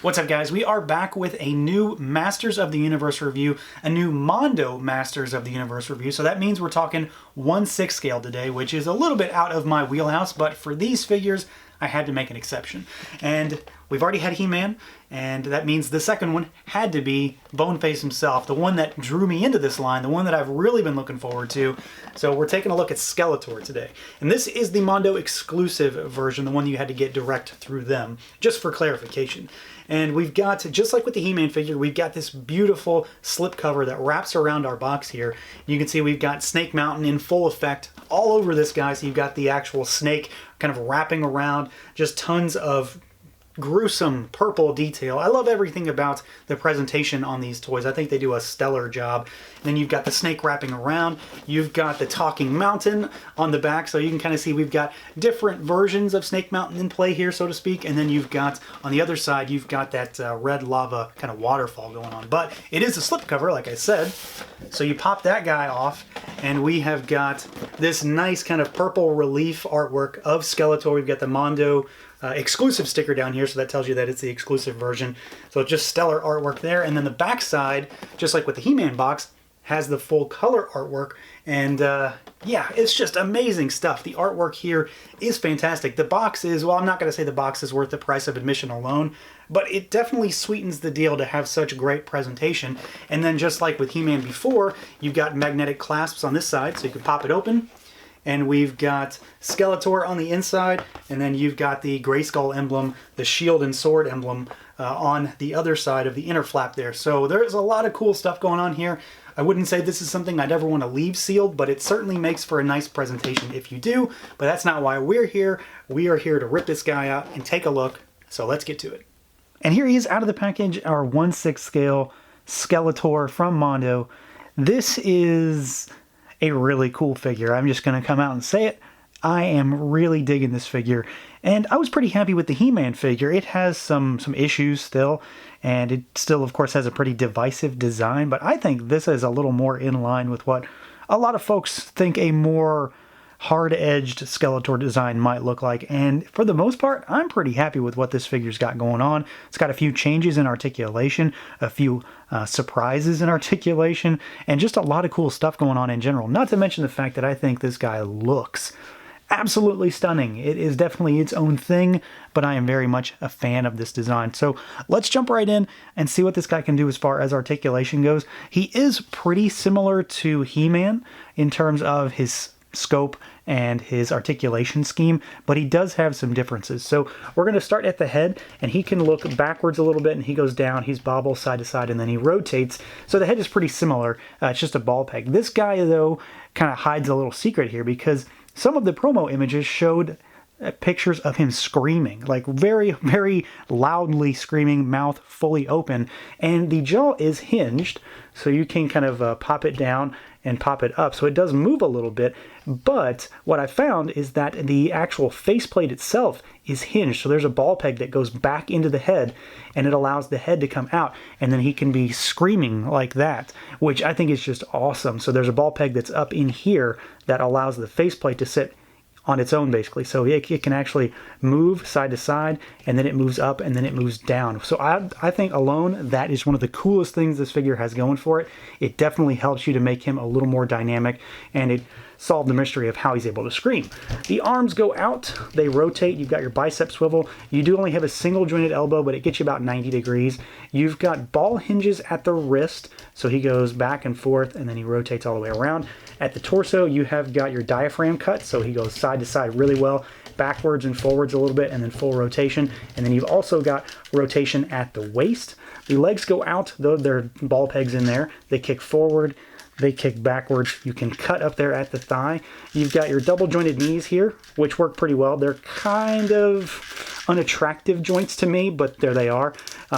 What's up, guys? We are back with a new Masters of the Universe review, a new Mondo Masters of the Universe review. So that means we're talking 1/6 scale today, which is a little bit out of my wheelhouse, but for these figures, I had to make an exception. And we've already had He-Man, and that means the second one had to be Boneface himself, the one that drew me into this line, the one that I've really been looking forward to. So we're taking a look at Skeletor today. And this is the Mondo exclusive version, the one you had to get direct through them, just for clarification. And we've got, just like with the He-Man figure, we've got this beautiful slip cover that wraps around our box here. You can see we've got Snake Mountain in full effect all over this guy. So you've got the actual snake kind of wrapping around, just tons of gruesome purple detail. I love everything about the presentation on these toys. I think they do a stellar job. And then you've got the snake wrapping around. You've got the talking mountain on the back, so you can kind of see we've got different versions of Snake Mountain in play here, so to speak. And then you've got, on the other side, you've got that red lava kind of waterfall going on. But it is a slipcover, like I said. So you pop that guy off, and we have got this nice kind of purple relief artwork of Skeletor. We've got the Mondo exclusive sticker down here, so that tells you that it's the exclusive version. So just stellar artwork there. And then the back side, just like with the He-Man box, has the full color artwork. And yeah, it's just amazing stuff. The artwork here is fantastic. The box is, well, I'm not going to say the box is worth the price of admission alone, but it definitely sweetens the deal to have such great presentation. And then just like with He-Man before, you've got magnetic clasps on this side, so you can pop it open. And we've got Skeletor on the inside, and then you've got the Grayskull emblem, the shield and sword emblem on the other side of the inner flap there. So there's a lot of cool stuff going on here. I wouldn't say this is something I'd ever want to leave sealed, but it certainly makes for a nice presentation if you do. But that's not why we're here. We are here to rip this guy out and take a look. So let's get to it. And here he is out of the package, our 1/6 scale Skeletor from Mondo. This is a really cool figure. I'm just going to come out and say it. I am really digging this figure, and I was pretty happy with the He-Man figure. It has some issues still, and it still, of course, has a pretty divisive design, but I think this is a little more in line with what a lot of folks think a more hard-edged Skeletor design might look like, and for the most part, I'm pretty happy with what this figure's got going on. It's got a few changes in articulation, a few surprises in articulation, and just a lot of cool stuff going on in general. Not to mention the fact that I think this guy looks absolutely stunning. It is definitely its own thing, but I am very much a fan of this design. So let's jump right in and see what this guy can do as far as articulation goes. He is pretty similar to He-Man in terms of his scope and his articulation scheme, but he does have some differences. So we're going to start at the head, and he can look backwards a little bit, and he goes down, he's bobbles side to side, and then he rotates. So the head is pretty similar. It's just a ball peg. This guy, though, kind of hides a little secret here, because some of the promo images showed pictures of him screaming, like very, very loudly screaming, mouth fully open, and the jaw is hinged, so you can kind of pop it down and pop it up, so it does move a little bit. But what I found is that the actual faceplate itself is hinged, so there's a ball peg that goes back into the head, and it allows the head to come out, and then he can be screaming like that, which I think is just awesome. So there's a ball peg that's up in here that allows the faceplate to sit on its own, basically. So it can actually move side to side, and then it moves up, and then it moves down. So I think alone, that is one of the coolest things this figure has going for it. It definitely helps you to make him a little more dynamic, and it solved the mystery of how he's able to scream. The arms go out, they rotate, you've got your bicep swivel. You do only have a single jointed elbow, but it gets you about 90 degrees. You've got ball hinges at the wrist, so he goes back and forth, and then he rotates all the way around. At the torso, you have got your diaphragm cut, so he goes side to side really well, backwards and forwards a little bit, and then full rotation. And then you've also got rotation at the waist. The legs go out, though they're ball pegs in there. They kick forward, they kick backwards. You can cut up there at the thigh. You've got your double jointed knees here, which work pretty well. They're kind of unattractive joints to me, but there they are.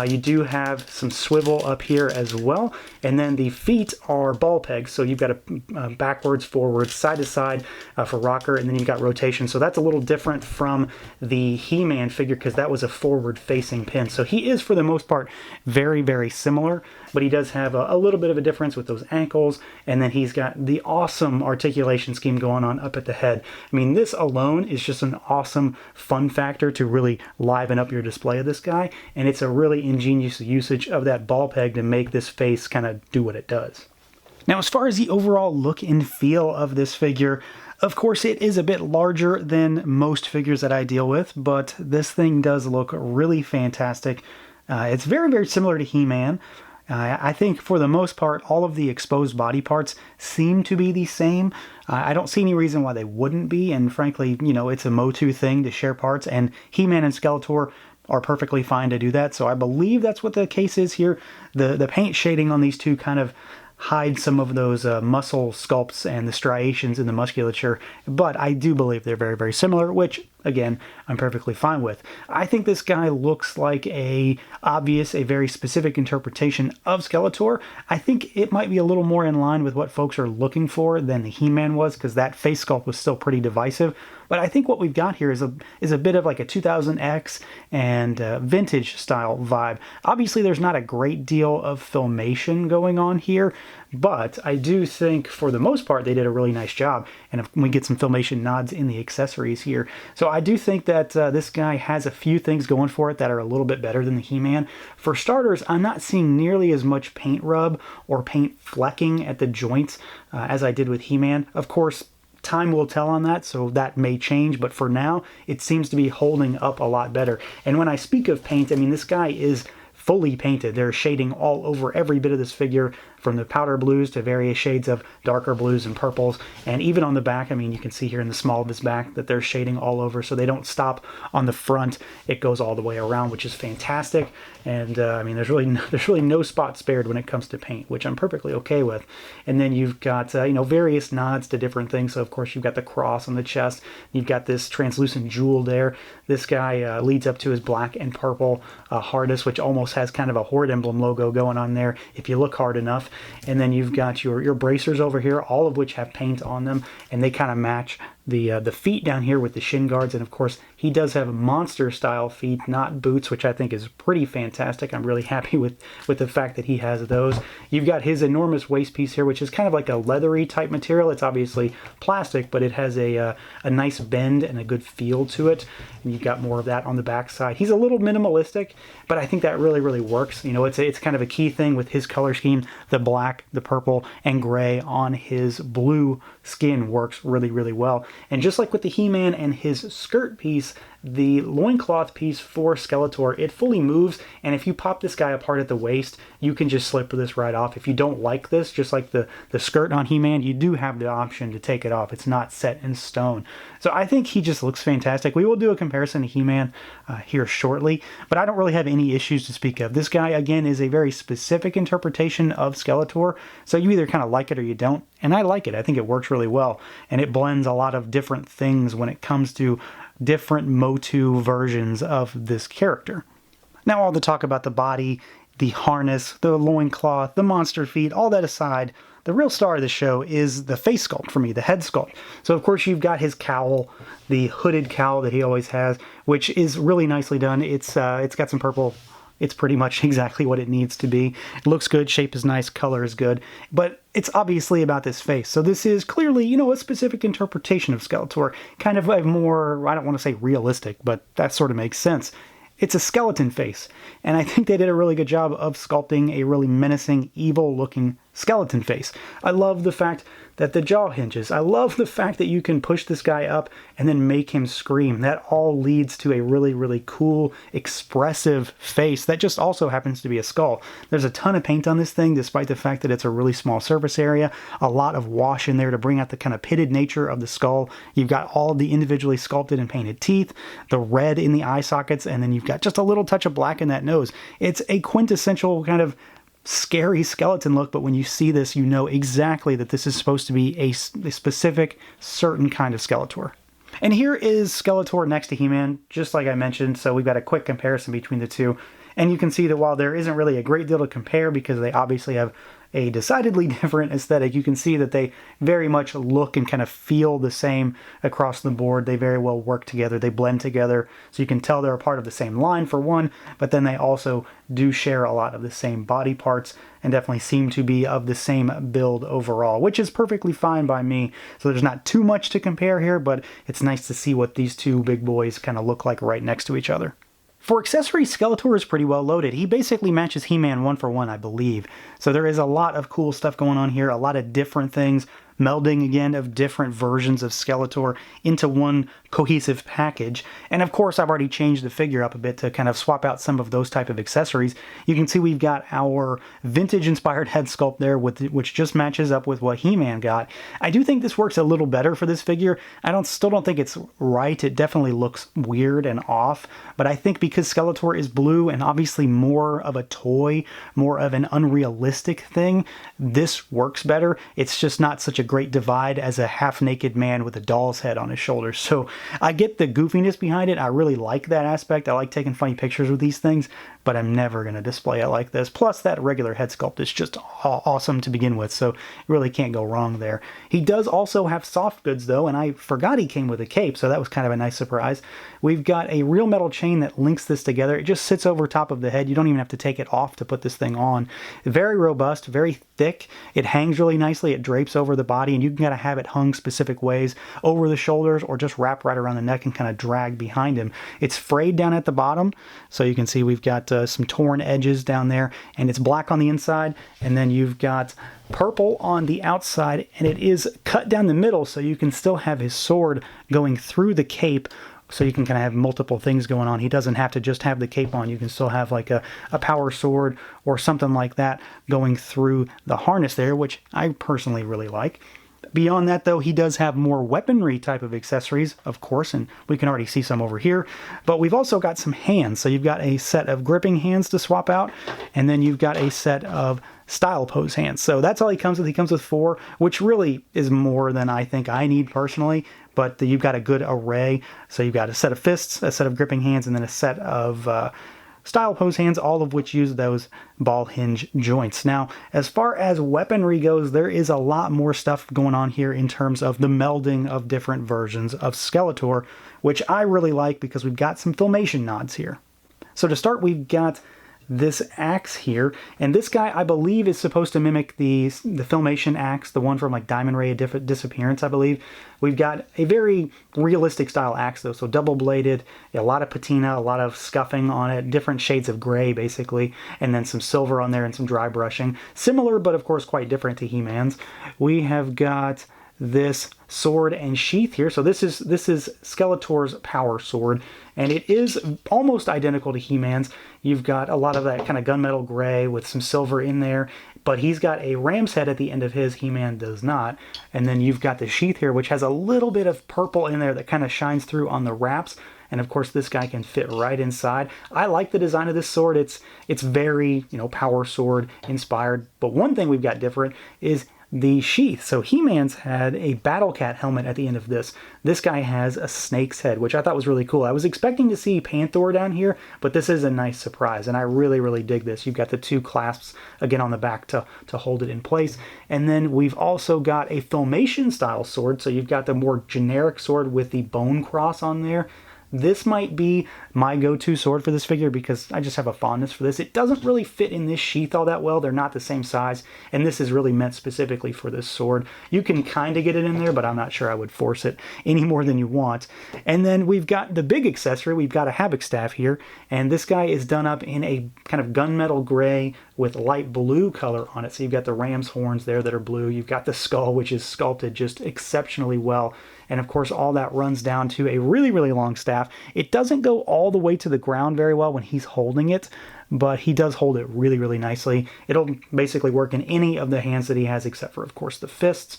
You do have some swivel up here as well. And then the feet are ball pegs. So you've got a backwards, forwards, side to side for rocker, and then you've got rotation. So that's a little different from the He-Man figure because that was a forward facing pin. So he is, for the most part, very, very similar, but he does have a little bit of a difference with those ankles. And then he's got the awesome articulation scheme going on up at the head. I mean, this alone is just an awesome fun factor to really really liven up your display of this guy, and it's a really ingenious usage of that ball peg to make this face kind of do what it does. Now, as far as the overall look and feel of this figure, of course it is a bit larger than most figures that I deal with, but this thing does look really fantastic. It's very, very similar to He-Man. I think for the most part, all of the exposed body parts seem to be the same. I don't see any reason why they wouldn't be, and frankly, you know, it's a Motu thing to share parts, and He-Man and Skeletor are perfectly fine to do that, so I believe that's what the case is here. The paint shading on these two kind of hide some of those muscle sculpts and the striations in the musculature, but I do believe they're very, very similar, which, again, I'm perfectly fine with. I think this guy looks like a very specific interpretation of Skeletor. I think it might be a little more in line with what folks are looking for than the He-Man was, because that face sculpt was still pretty divisive. But I think what we've got here is a bit of like a 2000X and vintage style vibe. Obviously, there's not a great deal of filmation going on here, but I do think for the most part they did a really nice job, and we get some filmation nods in the accessories here. So I do think that this guy has a few things going for it that are a little bit better than the He-Man. For starters, I'm not seeing nearly as much paint rub or paint flecking at the joints as I did with He-Man. Of course, time will tell on that, so that may change, but for now, it seems to be holding up a lot better. And when I speak of paint, I mean this guy is fully painted. There's shading all over every bit of this figure, from the powder blues to various shades of darker blues and purples. And even on the back, I mean, you can see here in the small of his back that there's shading all over, so they don't stop on the front. It goes all the way around, which is fantastic. And I mean, there's really no spot spared when it comes to paint, which I'm perfectly okay with. And then you've got you know, various nods to different things. So of course you've got the cross on the chest. You've got this translucent jewel there. This guy leads up to his black and purple harness, which almost has kind of a Horde emblem logo going on there if you look hard enough. And then you've got your bracers over here, all of which have paint on them, and they kind of match the feet down here with the shin guards. And of course he does have monster style feet, not boots, which I think is pretty fantastic. I'm really happy with the fact that he has those. You've got his enormous waist piece here, which is kind of like a leathery type material. It's obviously plastic, but it has a nice bend and a good feel to it. And you've got more of that on the back side. He's a little minimalistic, but I think that really, really works. You know, it's kind of a key thing with his color scheme. The black, the purple, and gray on his blue skin works really, really well. And just like with the He-Man and his skirt piece, the loincloth piece for Skeletor, it fully moves, and if you pop this guy apart at the waist, you can just slip this right off. If you don't like this, just like the skirt on He-Man, you do have the option to take it off. It's not set in stone. So I think he just looks fantastic. We will do a comparison to He-Man here shortly, but I don't really have any issues to speak of. This guy, again, is a very specific interpretation of Skeletor, so you either kind of like it or you don't, and I like it. I think it works really well, and it blends a lot of different things when it comes to different Motu versions of this character. Now, all the talk about the body, the harness, the loincloth, the monster feet, all that aside, the real star of the show is the face sculpt for me, the head sculpt. So of course you've got his cowl, the hooded cowl that he always has, which is really nicely done. It's got some purple. It's pretty much exactly what it needs to be. It looks good, shape is nice, color is good, but it's obviously about this face. So this is clearly, you know, a specific interpretation of Skeletor, kind of a more, I don't want to say realistic, but that sort of makes sense. It's a skeleton face, and I think they did a really good job of sculpting a really menacing, evil-looking skeleton face. I love the fact that the jaw hinges. I love the fact that you can push this guy up and then make him scream. That all leads to a really, really cool, expressive face that just also happens to be a skull. There's a ton of paint on this thing, despite the fact that it's a really small surface area. A lot of wash in there to bring out the kind of pitted nature of the skull. You've got all the individually sculpted and painted teeth, the red in the eye sockets, and then you've got just a little touch of black in that nose. It's a quintessential kind of scary skeleton look, but when you see this, you know exactly that this is supposed to be a specific, certain kind of Skeletor. And here is Skeletor next to He-Man, just like I mentioned, so we've got a quick comparison between the two. And you can see that while there isn't really a great deal to compare because they obviously have a decidedly different aesthetic. You can see that they very much look and kind of feel the same across the board. They very well work together. They blend together. So you can tell they're a part of the same line for one, but then they also do share a lot of the same body parts and definitely seem to be of the same build overall, which is perfectly fine by me. So there's not too much to compare here, but it's nice to see what these two big boys kind of look like right next to each other. For accessories, Skeletor is pretty well loaded. He basically matches He-Man one for one, I believe. So there is a lot of cool stuff going on here, a lot of different things, melding again of different versions of Skeletor into one cohesive package. And of course, I've already changed the figure up a bit to kind of swap out some of those type of accessories. You can see we've got our vintage-inspired head sculpt there, which just matches up with what He-Man got. I do think this works a little better for this figure. I still don't think it's right. It definitely looks weird and off, but I think because Skeletor is blue and obviously more of a toy, more of an unrealistic thing, this works better. It's just not such a great divide as a half-naked man with a doll's head on his shoulders. So I get the goofiness behind it. I really like that aspect. I like taking funny pictures with these things, but I'm never going to display it like this. Plus, that regular head sculpt is just awesome to begin with, so you really can't go wrong there. He does also have soft goods, though, and I forgot he came with a cape, so that was kind of a nice surprise. We've got a real metal chain that links this together. It just sits over top of the head. You don't even have to take it off to put this thing on. Very robust, very thick. It hangs really nicely. It drapes over the body, and you can kind of have it hung specific ways over the shoulders or just wrap right around the neck and kind of drag behind him. It's frayed down at the bottom, so you can see we've got some torn edges down there, and it's black on the inside, and then you've got purple on the outside, and it is cut down the middle, so you can still have his sword going through the cape, so you can kind of have multiple things going on. He doesn't have to just have the cape on. You can still have like a power sword or something like that going through the harness there, which I personally really like. Beyond that, though, he does have more weaponry type of accessories, of course, and we can already see some over here. But we've also got some hands. So you've got a set of gripping hands to swap out, and then you've got a set of style pose hands. So that's all he comes with. He comes with 4, which really is more than I think I need personally, but you've got a good array. So you've got a set of fists, a set of gripping hands, and then a set of style pose hands, all of which use those ball hinge joints. Now, as far as weaponry goes, there is a lot more stuff going on here in terms of the melding of different versions of Skeletor, which I really like because we've got some Filmation nods here. So to start, we've got this axe here, and this guy I believe is supposed to mimic the Filmation axe, the one from like Diamond Ray of Disappearance, I believe. We've got a very realistic style axe though, so double bladed, a lot of patina, a lot of scuffing on it, different shades of gray basically, and then some silver on there and some dry brushing. Similar, but of course quite different to He-Man's. We have got this sword and sheath here. So this is Skeletor's power sword, and it is almost identical to He-Man's. You've got a lot of that kind of gunmetal gray with some silver in there, but he's got a ram's head at the end of his, He-Man does not. And then you've got the sheath here, which has a little bit of purple in there that kind of shines through on the wraps. And of course, this guy can fit right inside. I like the design of this sword. It's very, power sword inspired. But one thing we've got different is the sheath. So He-Man's had a Battle Cat helmet at the end of this. This guy has a snake's head, which I thought was really cool. I was expecting to see Panther down here, but this is a nice surprise, and I really, really dig this. You've got the 2 clasps, again, on the back to hold it in place. And then we've also got a Filmation style sword, so you've got the more generic sword with the bone cross on there. This might be my go-to sword for this figure because I just have a fondness for this. It doesn't really fit in this sheath all that well. They're not the same size, and this is really meant specifically for this sword. You can kind of get it in there, but I'm not sure I would force it any more than you want. And then we've got the big accessory. We've got a Havoc staff here, and this guy is done up in a kind of gunmetal gray with light blue color on it. So you've got the ram's horns there that are blue. You've got the skull, which is sculpted just exceptionally well. And of course, all that runs down to a really, really long staff. It doesn't go all the way to the ground very well when he's holding it, but he does hold it really, really nicely. It'll basically work in any of the hands that he has, except for, of course, the fists.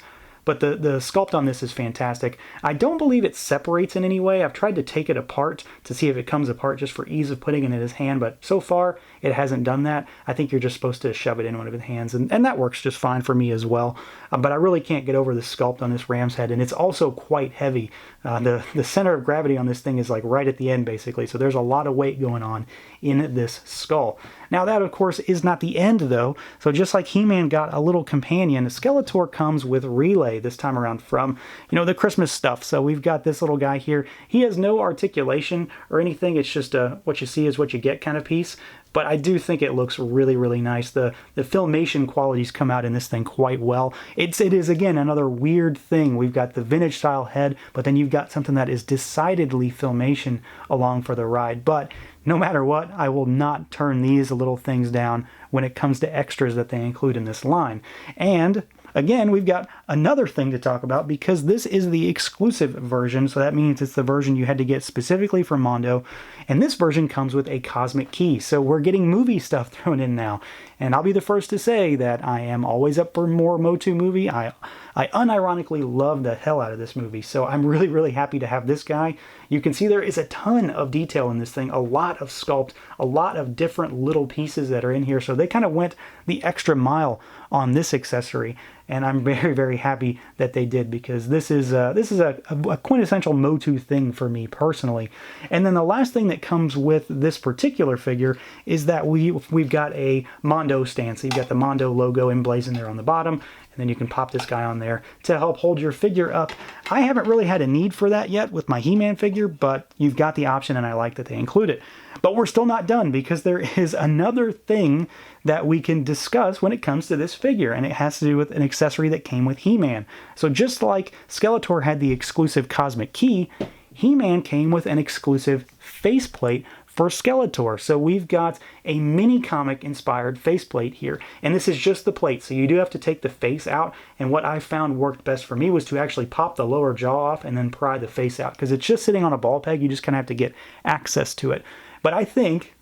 but the sculpt on this is fantastic. I don't believe it separates in any way. I've tried to take it apart to see if it comes apart just for ease of putting it in his hand, but so far it hasn't done that. I think you're just supposed to shove it in one of his hands, and that works just fine for me as well. But I really can't get over the sculpt on this ram's head, and it's also quite heavy. The center of gravity on this thing is like right at the end, basically, so there's a lot of weight going on in this skull. Now that, of course, is not the end, though. So just like He-Man got a little companion, Skeletor comes with Relay this time around from, the Christmas stuff. So we've got this little guy here. He has no articulation or anything. It's just a what you see is what you get kind of piece. But I do think it looks really, really nice. The filmation qualities come out in this thing quite well. It is, again, another weird thing. We've got the vintage style head, but then you've got something that is decidedly filmation along for the ride. But no matter what, I will not turn these little things down when it comes to extras that they include in this line. And again, we've got another thing to talk about because this is the exclusive version, so that means it's the version you had to get specifically from Mondo, and this version comes with a cosmic key, so we're getting movie stuff thrown in now. And I'll be the first to say that I am always up for more Motu movie. I unironically love the hell out of this movie, so I'm really, really happy to have this guy. You can see there is a ton of detail in this thing, a lot of sculpt, a lot of different little pieces that are in here, so they kind of went the extra mile on this accessory, and I'm very, very happy that they did, because this is a quintessential Motu thing for me personally. And then the last thing that comes with this particular figure is that we've got a Mondo stance. So you've got the Mondo logo emblazoned there on the bottom, and then you can pop this guy on there to help hold your figure up. I haven't really had a need for that yet with my He-Man figure, but you've got the option, and I like that they include it. But we're still not done, because there is another thing that we can discuss when it comes to this figure, and it has to do with an accessory that came with He-Man. So just like Skeletor had the exclusive cosmic key, He-Man came with an exclusive faceplate for Skeletor. So we've got a mini comic inspired faceplate here, and this is just the plate, so you do have to take the face out, and what I found worked best for me was to actually pop the lower jaw off and then pry the face out, because it's just sitting on a ball peg. You just kind of have to get access to it. But I think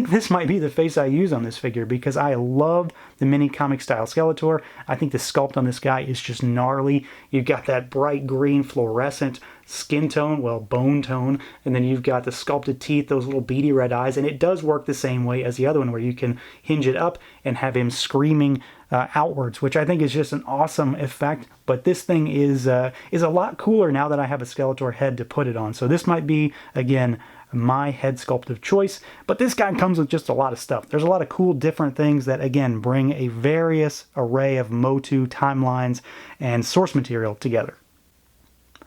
this might be the face I use on this figure, because I love the mini comic style Skeletor. I think the sculpt on this guy is just gnarly. You've got that bright green fluorescent skin tone, well, bone tone, and then you've got the sculpted teeth, those little beady red eyes, and it does work the same way as the other one, where you can hinge it up and have him screaming outwards, which I think is just an awesome effect. But this thing is a lot cooler now that I have a Skeletor head to put it on. So this might be, again, my head sculpt of choice, but this guy comes with just a lot of stuff. There's a lot of cool different things that, again, bring a various array of Motu timelines and source material together.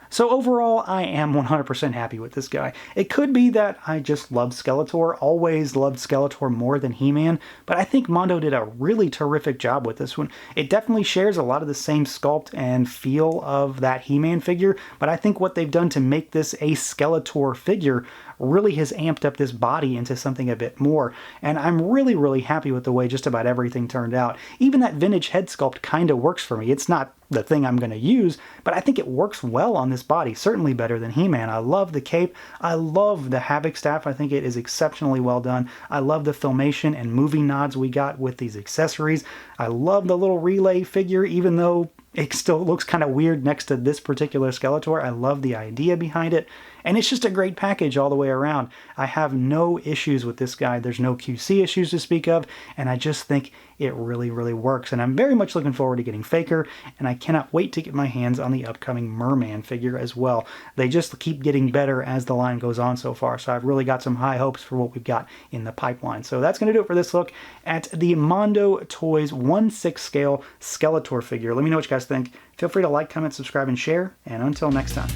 So overall, I am 100% happy with this guy. It could be that I just love Skeletor, always loved Skeletor more than He-Man, but I think Mondo did a really terrific job with this one. It definitely shares a lot of the same sculpt and feel of that He-Man figure, but I think what they've done to make this a Skeletor figure really has amped up this body into something a bit more, and I'm really, really happy with the way just about everything turned out. Even that vintage head sculpt kind of works for me. It's not the thing I'm going to use, but I think it works well on this body, certainly better than He-Man. I love the cape. I love the Havoc staff. I think it is exceptionally well done. I love the filmation and movie nods we got with these accessories. I love the little relay figure, even though it still looks kind of weird next to this particular Skeletor. I love the idea behind it, and it's just a great package all the way around. I have no issues with this guy. There's no QC issues to speak of, and I just think it really, really works. And I'm very much looking forward to getting Faker, and I cannot wait to get my hands on the upcoming Merman figure as well. They just keep getting better as the line goes on so far, so I've really got some high hopes for what we've got in the pipeline. So that's going to do it for this look at the Mondo Toys 1/6 scale Skeletor figure. Let me know what you guys think. Feel free to like, comment, subscribe, and share, and until next time.